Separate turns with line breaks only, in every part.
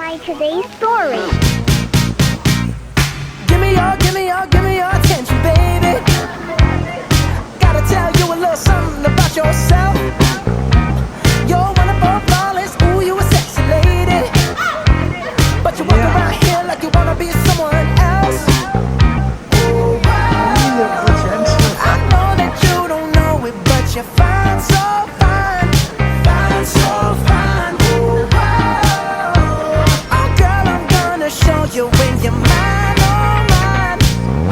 My today's story.
Give me your attention, baby. Gotta tell you a little something about yourself. You're wonderful, flawless, ooh, you a sexy lady. But you walk around here like you wanna be someone else. Ooh, I know that you don't know it, but you're fine, so fine, fine, so fine. Ooh, oh girl, I'm gonna show you when you're mine, oh mine,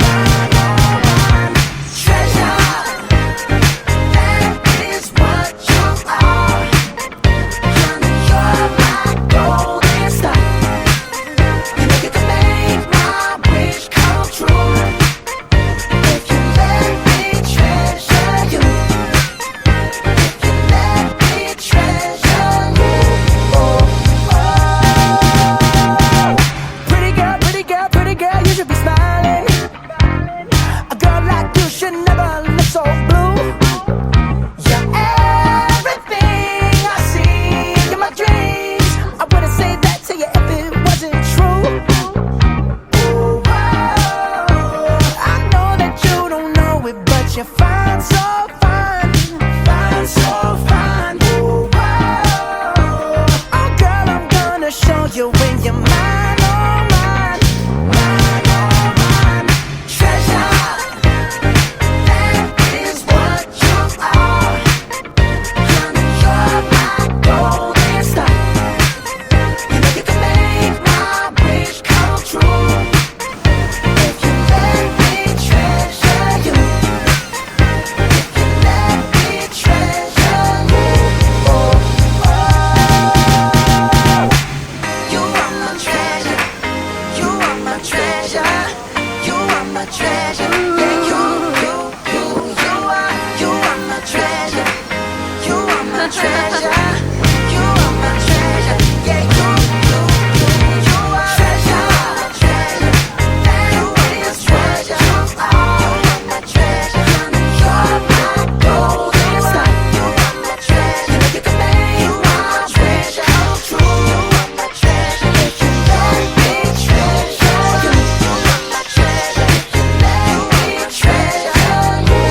mine, oh mine. Treasure, that is what you are. Honey, you're my golden star. You know you can make my wish come true. If you let me treasure you, if you let me treasure you. Pretty girl, you should be smiling. A girl like you should never look so blue. You're everything I see in my dreams. I wouldn't say that to you if it wasn't true. Ooh, I know that you don't know it, but you're fine, so fine, fine, so fine. Ooh, oh girl, I'm gonna show you when you're mine, oh mine, mine, oh mine. Treasure, that is what you are. Honey, you're my golden star. You know you can make my wish come true. If you let me treasure you, if you let me treasure you. You are my treasure. You are my treasure. You are my treasure. Yeah, you are my treasure. You are my treasure. You are my treasure. Yeah, you are treasure. You are my treasure. You are my treasure. You're my golden star. You are my treasure. You know you can make my wish come true. You are my treasure. If you let me treasure you, you are my treasure. If you let me treasure you.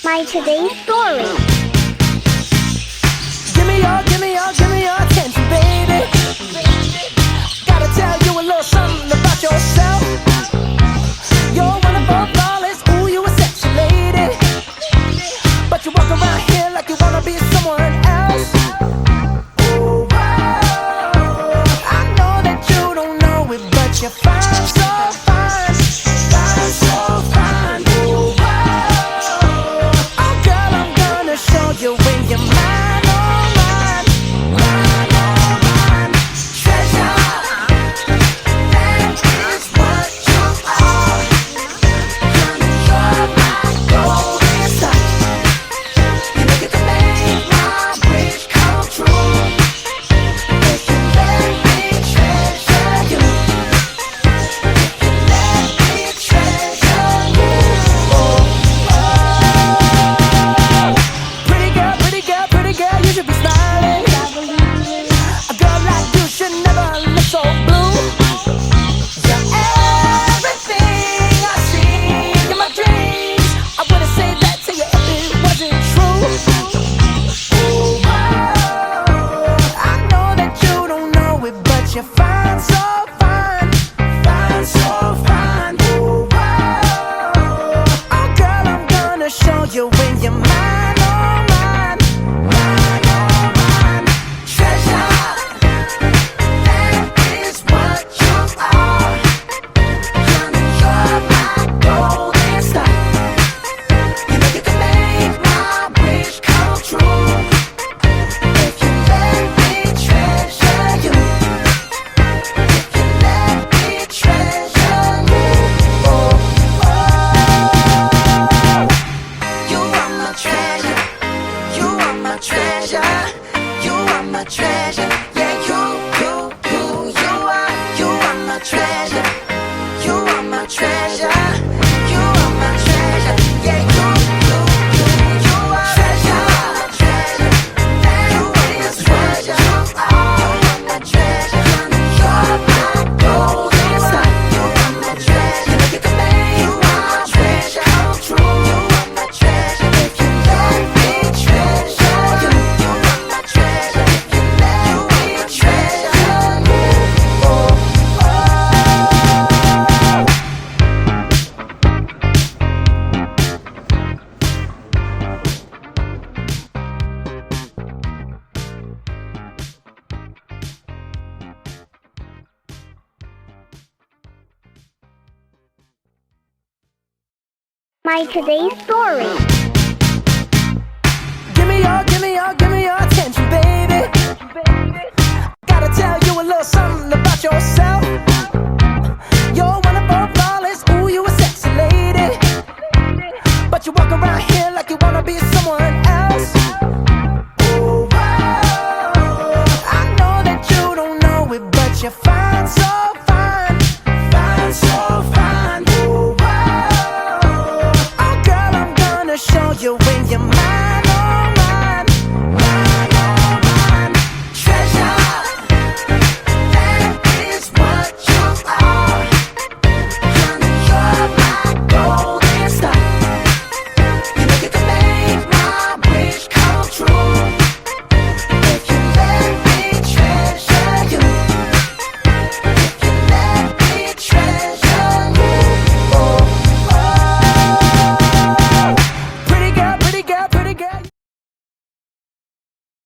My today's story.
Give me your attention, baby. Gotta tell you a little something about yourself. You're wonderful, flawless, ooh, you a sexy lady. But you walk around here like you wanna be someone else. Ooh, I know that you don't know it, but you're fine, so fine, fine, so fine. Ooh, oh girl, I'm gonna show you when you're mine, oh mine, mine, oh mine. Treasure, that is what you are. Honey, you're my golden star. You know you can make my wish come true. If you let me treasure you, if you let me treasure you. Pretty girl, you should be smiling. A girl like you should never look so blue. You're everything I see in my dreams. I wouldn't say that to you if it wasn't true. Ooh, I know that you don't know it, but you're fine, so fine, fine, so fine. Ooh, oh girl, I'm gonna show you when you're mine, oh mine, mine, oh mine. Treasure, that is what you are. Honey, you're my golden star. You know you can make my wish come treasure. You are my treasure. Yeah, you are my treasure. You are my treasure. You are my treasure. Yeah, you are treasure. Treasure. You are my treasure. You are my treasure. You're my golden sun. You are my treasure. You make it make you are my treasure. True. You are my treasure. If you let me treasure you, you are my treasure. If you let me treasure you,
My today's story.
give me your attention, baby. Gotta tell you a little something about yourself.